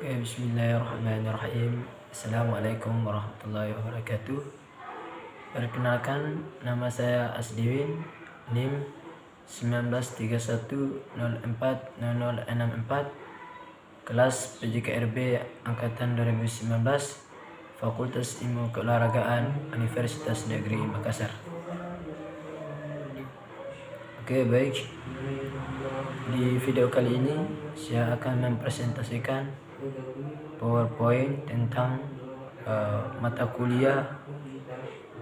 Oke, bismillahirrahmanirrahim. Assalamualaikum warahmatullahi wabarakatuh. Perkenalkan, nama saya Asdiwin, NIM 1931040064, kelas PJKRB Angkatan 2019, Fakultas Ilmu Keolahragaan Universitas Negeri Makassar. Oke, baik. Di video kali ini saya akan mempresentasikan PowerPoint tentang mata kuliah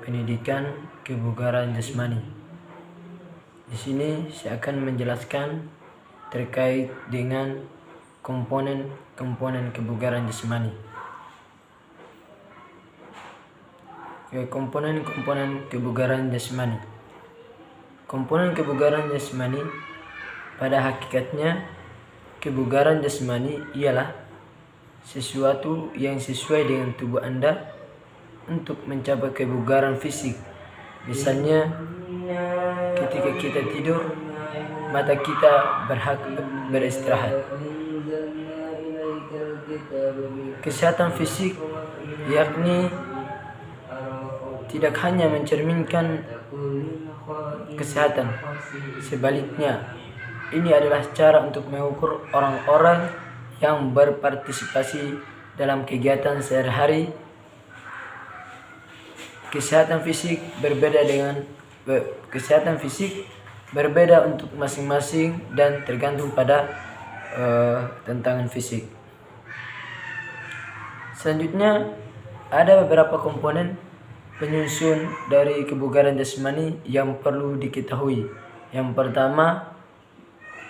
pendidikan kebugaran jasmani. Di sini saya akan menjelaskan terkait dengan komponen-komponen kebugaran jasmani. Komponen-komponen kebugaran jasmani. Komponen kebugaran jasmani pada hakikatnya, kebugaran jasmani ialah sesuatu yang sesuai dengan tubuh Anda untuk mencapai kebugaran fisik. Misalnya, ketika kita tidur, mata kita berhak beristirahat. Kesehatan fisik yakni tidak hanya mencerminkan kesehatan, sebaliknya ini adalah cara untuk mengukur orang-orang yang berpartisipasi dalam kegiatan sehari-hari. Kesehatan fisik berbeda untuk masing-masing dan tergantung pada tantangan fisik. Selanjutnya, ada beberapa komponen penyusun dari kebugaran jasmani yang perlu diketahui. Yang pertama,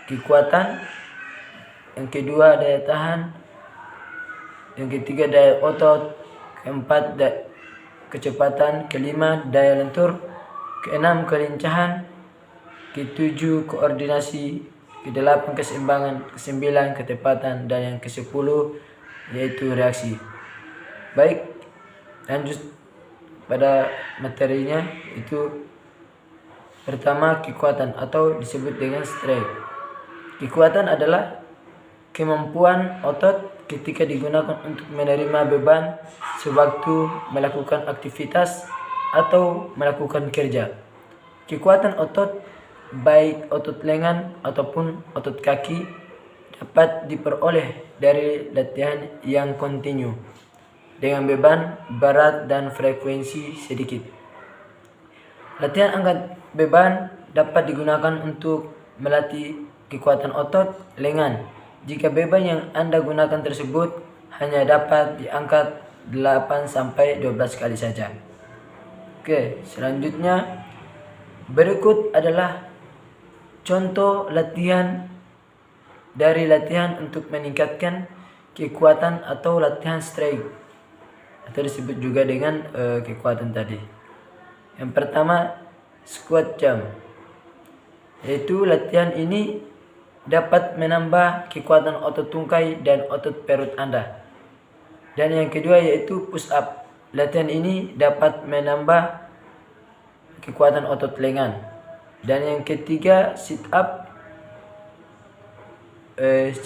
kekuatan. Yang kedua, daya tahan. Yang ketiga, daya otot. Keempat, kecepatan. Kelima, daya lentur. Keenam, kelincahan. Ketujuh, koordinasi. Kedelapan, keseimbangan. Kesembilan, ketepatan. Dan yang kesepuluh yaitu reaksi. Baik, lanjut pada materinya. Itu pertama, kekuatan atau disebut dengan strength. Kekuatan adalah kemampuan otot ketika digunakan untuk menerima beban sewaktu melakukan aktivitas atau melakukan kerja. Kekuatan otot, baik otot lengan ataupun otot kaki, dapat diperoleh dari latihan yang kontinu dengan beban berat dan frekuensi sedikit. Latihan angkat beban dapat digunakan untuk melatih kekuatan otot lengan jika beban yang Anda gunakan tersebut hanya dapat diangkat 8-12 kali saja. Oke, selanjutnya berikut adalah contoh latihan untuk meningkatkan kekuatan atau latihan strength, atau disebut juga dengan kekuatan tadi. Yang pertama, squat jump, yaitu latihan ini dapat menambah kekuatan otot tungkai dan otot perut Anda. Dan yang kedua yaitu push up. Latihan ini dapat menambah kekuatan otot lengan. Dan yang ketiga, sit up.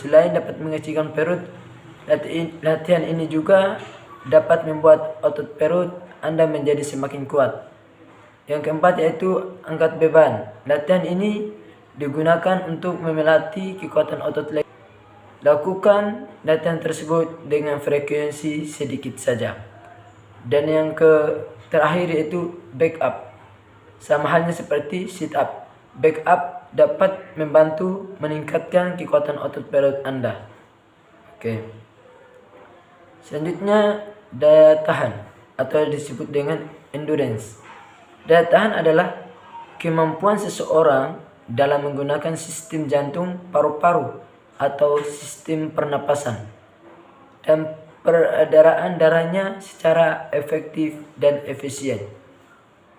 Selain dapat mengecilkan perut, latihan ini juga dapat membuat otot perut Anda menjadi semakin kuat. Yang keempat yaitu angkat beban. Latihan ini digunakan untuk melatih kekuatan otot lengan. Lakukan latihan tersebut dengan frekuensi sedikit saja. Dan yang terakhir yaitu back up. Sama halnya seperti sit up. Back up dapat membantu meningkatkan kekuatan otot perut Anda. Oke. Selanjutnya, daya tahan atau disebut dengan endurance. Daya tahan adalah kemampuan seseorang dalam menggunakan sistem jantung, paru-paru, atau sistem pernapasan dan peredaran darahnya secara efektif dan efisien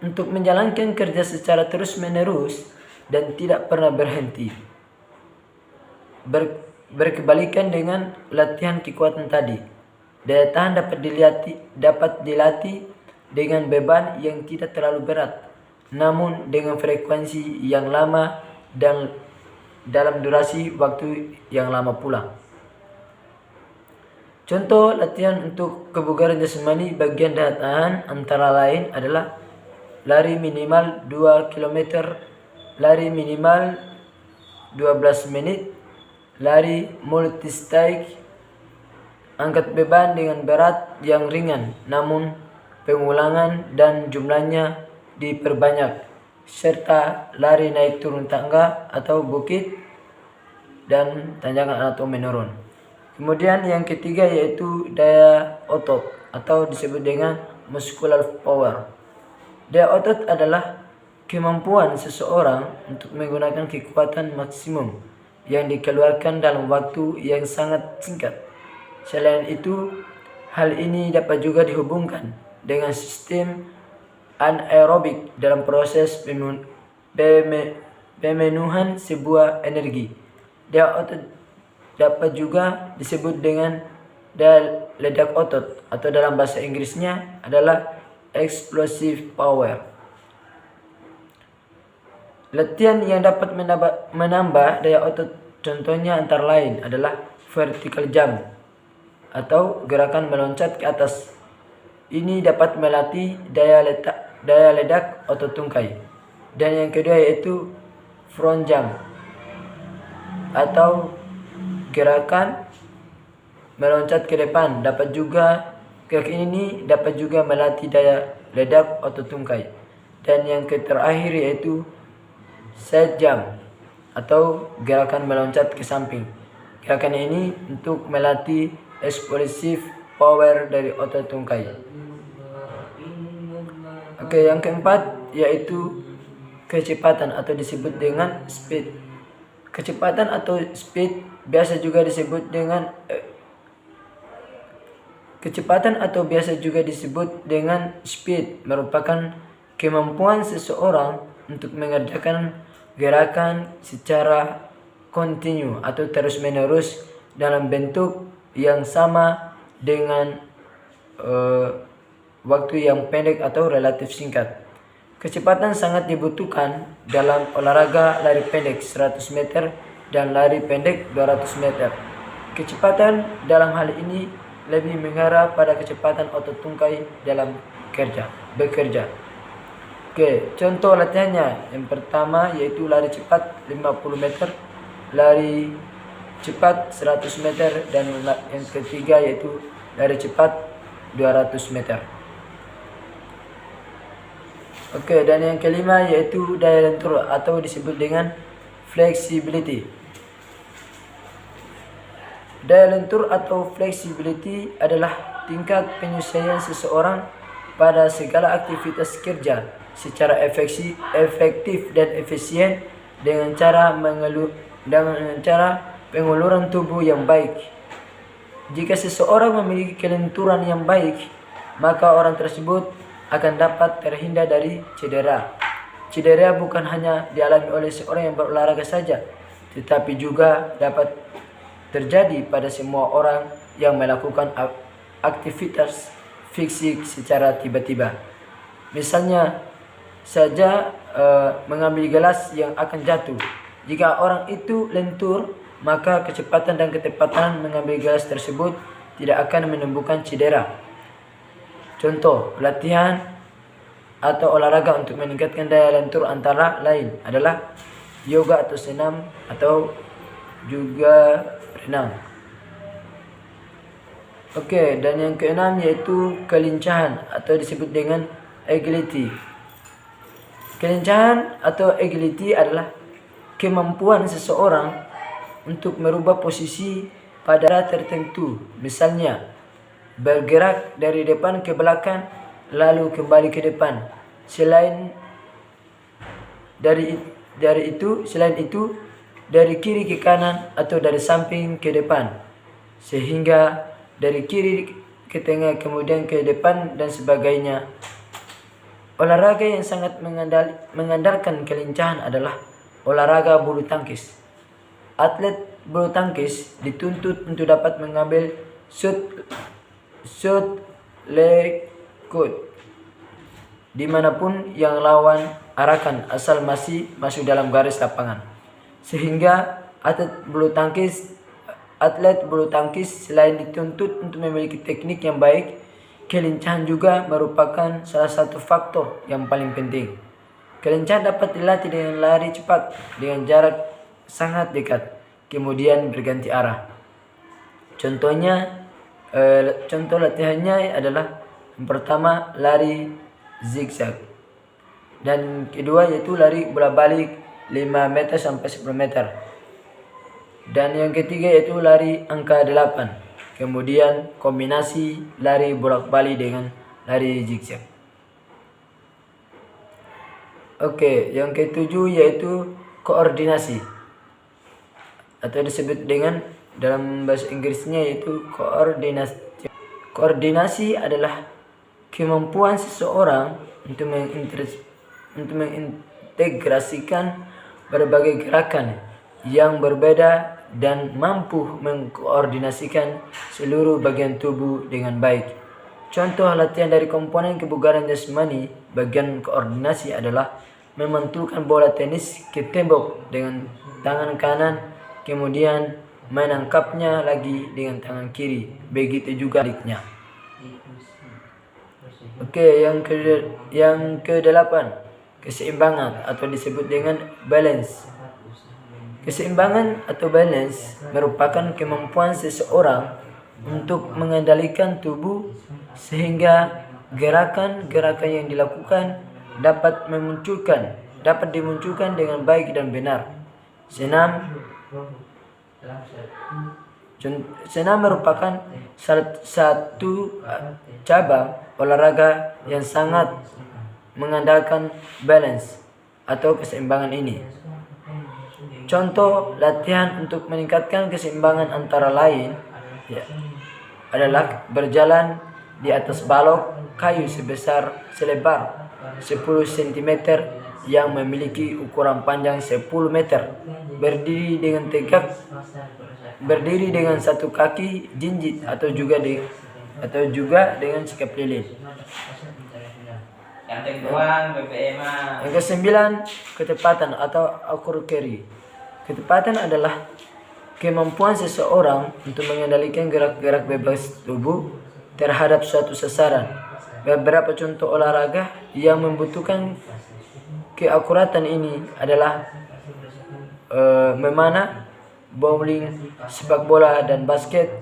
untuk menjalankan kerja secara terus-menerus dan tidak pernah berhenti. Berkebalikan dengan latihan kekuatan tadi, daya tahan dapat dilatih dengan beban yang tidak terlalu berat, namun dengan frekuensi yang lama dan dalam durasi waktu yang lama pula. Contoh latihan untuk kebugaran jasmani bagian daya tahan antara lain adalah lari minimal 2 km, lari minimal 12 menit, lari multistage, angkat beban dengan berat yang ringan namun pengulangan dan jumlahnya diperbanyak, serta lari naik turun tangga atau bukit dan tanjakan atau menurun. Kemudian yang ketiga yaitu daya otot atau disebut dengan muscular power. Daya otot adalah kemampuan seseorang untuk menggunakan kekuatan maksimum yang dikeluarkan dalam waktu yang sangat singkat. Selain itu, hal ini dapat juga dihubungkan dengan sistem anaerobik dalam proses pemenuhan sebuah energi. Daya otot dapat juga disebut dengan daya ledak otot atau dalam bahasa Inggrisnya adalah explosive power. Latihan yang dapat menambah daya otot contohnya antara lain adalah vertical jump atau gerakan meloncat ke atas. Ini dapat melatih daya ledak otot tungkai. Dan yang kedua yaitu front jump atau gerakan meloncat ke depan. Gerakan ini dapat juga melatih daya ledak otot tungkai. Dan yang terakhir yaitu side jump atau gerakan meloncat ke samping. Gerakan ini untuk melatih explosive power dari otot tungkai. Oke, yang keempat yaitu kecepatan atau disebut dengan speed. Kecepatan atau speed biasa juga disebut dengan speed merupakan kemampuan seseorang untuk mengerjakan gerakan secara kontinu atau terus-menerus dalam bentuk yang sama dengan waktu yang pendek atau relatif singkat. Kecepatan sangat dibutuhkan dalam olahraga lari pendek 100 meter dan lari pendek 200 meter. Kecepatan dalam hal ini lebih mengarah pada kecepatan otot tungkai dalam bekerja. Oke, contoh latihannya. Yang pertama yaitu lari cepat 50 meter, lari cepat 100 meter, dan yang ketiga yaitu lari cepat 200 meter. Oke, dan yang kelima yaitu daya lentur atau disebut dengan flexibility. Daya lentur atau flexibility adalah tingkat penyesuaian seseorang pada segala aktivitas kerja secara efektif dan efisien dengan cara penguluran tubuh yang baik. Jika seseorang memiliki kelenturan yang baik, maka orang tersebut akan dapat terhindar dari cedera. Cedera bukan hanya dialami oleh seorang yang berolahraga saja, tetapi juga dapat terjadi pada semua orang yang melakukan aktivitas fisik secara tiba-tiba. Misalnya saja mengambil gelas yang akan jatuh. Jika orang itu lentur, maka kecepatan dan ketepatan mengambil gelas tersebut tidak akan menimbulkan cedera. Contoh latihan atau olahraga untuk meningkatkan daya lentur antara lain adalah yoga atau senam atau juga renang. Oke, dan yang keenam yaitu kelincahan atau disebut dengan agility. Kelincahan atau agility adalah kemampuan seseorang untuk merubah posisi pada tertentu. Misalnya, bergerak dari depan ke belakang lalu kembali ke depan. Selain itu dari kiri ke kanan atau dari samping ke depan, sehingga dari kiri ke tengah kemudian ke depan dan sebagainya. Olahraga yang sangat mengandalkan kelincahan adalah olahraga bulu tangkis. Atlet bulu tangkis dituntut untuk dapat mengambil shot leg cut dimanapun yang lawan arahkan asal masih masuk dalam garis lapangan. Sehingga atlet bulu tangkis atlet bulu tangkis selain dituntut untuk memiliki teknik yang baik, kelincahan juga merupakan salah satu faktor yang paling penting. Kelincahan dapat dilatih dengan lari cepat dengan jarak sangat dekat, kemudian berganti arah. Contoh latihannya adalah yang pertama lari zigzag, dan kedua yaitu lari bola balik 5 meter sampai 10 meter, dan yang ketiga yaitu lari angka 8, kemudian kombinasi lari bolak-balik dengan lari zigzag. Oke, yang ketujuh yaitu koordinasi, atau disebut dengan dalam bahasa Inggrisnya yaitu koordinasi. Koordinasi adalah kemampuan seseorang untuk mengintegrasikan berbagai gerakan yang berbeda dan mampu mengkoordinasikan seluruh bagian tubuh dengan baik. Contoh latihan dari komponen kebugaran jasmani bagian koordinasi adalah memantulkan bola tenis ke tembok dengan tangan kanan, kemudian menangkapnya lagi dengan tangan kiri, begitu juga baliknya. Oke, yang ke-8, keseimbangan atau disebut dengan balance. Keseimbangan atau balance merupakan kemampuan seseorang untuk mengendalikan tubuh sehingga gerakan-gerakan yang dilakukan dapat dimunculkan dengan baik dan benar. Senam merupakan salah satu cabang olahraga yang sangat mengandalkan balance atau keseimbangan ini. Contoh latihan untuk meningkatkan keseimbangan antara lain adalah berjalan di atas balok kayu selebar 10 cm yang memiliki ukuran panjang 10 meter, berdiri dengan tegak, berdiri dengan satu kaki jinjit atau juga dengan sikap lilin. Yang ke-9, ketepatan atau accuracy. Ketepatan adalah kemampuan seseorang untuk mengendalikan gerak-gerak bebas tubuh terhadap suatu sasaran. Beberapa contoh olahraga yang membutuhkan keakuratan ini adalah memanah, bowling, sepak bola, dan basket.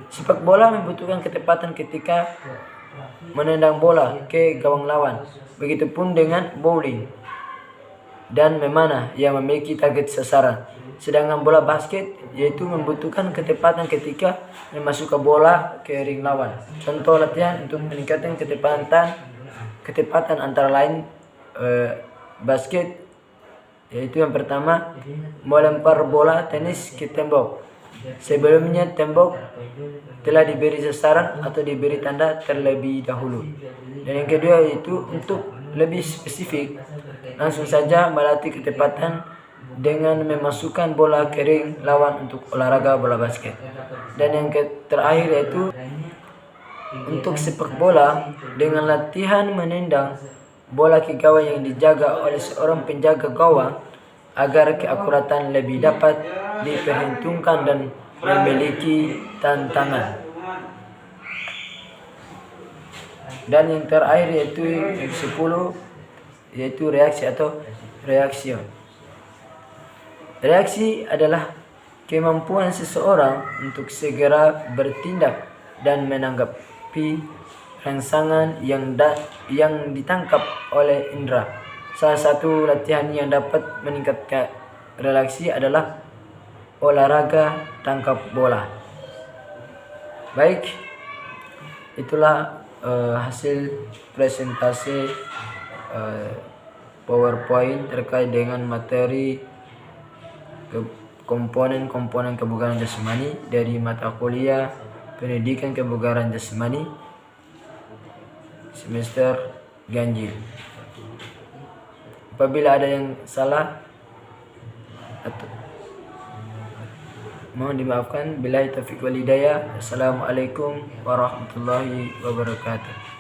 Sepak bola membutuhkan ketepatan ketika menendang bola ke gawang lawan. Begitupun dengan bowling dan memanah yang memiliki target sasaran. Sedangkan bola basket yaitu membutuhkan ketepatan ketika memasukkan bola ke ring lawan. Contoh latihan untuk meningkatkan ketepatan antara lain basket yaitu yang pertama melempar bola tenis ke tembok. Sebelumnya tembok telah diberi sasaran atau diberi tanda terlebih dahulu. Dan yang kedua yaitu untuk lebih spesifik, langsung saja melatih ketepatan dengan memasukkan bola ke ring lawan untuk olahraga bola basket. Dan yang terakhir yaitu untuk sepak bola dengan latihan menendang bola ke gawang yang dijaga oleh seorang penjaga gawang agar keakuratan lebih dapat diperhitungkan dan memiliki tantangan. Dan yang terakhir yaitu yang 10 yaitu reaksi atau reaction. Reaksi adalah kemampuan seseorang untuk segera bertindak dan menanggapi rangsangan yang ditangkap oleh indera. Salah satu latihan yang dapat meningkatkan reaksi adalah olahraga tangkap bola. Baik, itulah hasil presentasi PowerPoint terkait dengan materi komponen-komponen kebugaran jasmani dari mata kuliah Pendidikan Kebugaran Jasmani semester ganjil. Apabila ada yang salah mohon dimaafkan. Billahi taufiq wal hidayah. Assalamualaikum warahmatullahi wabarakatuh.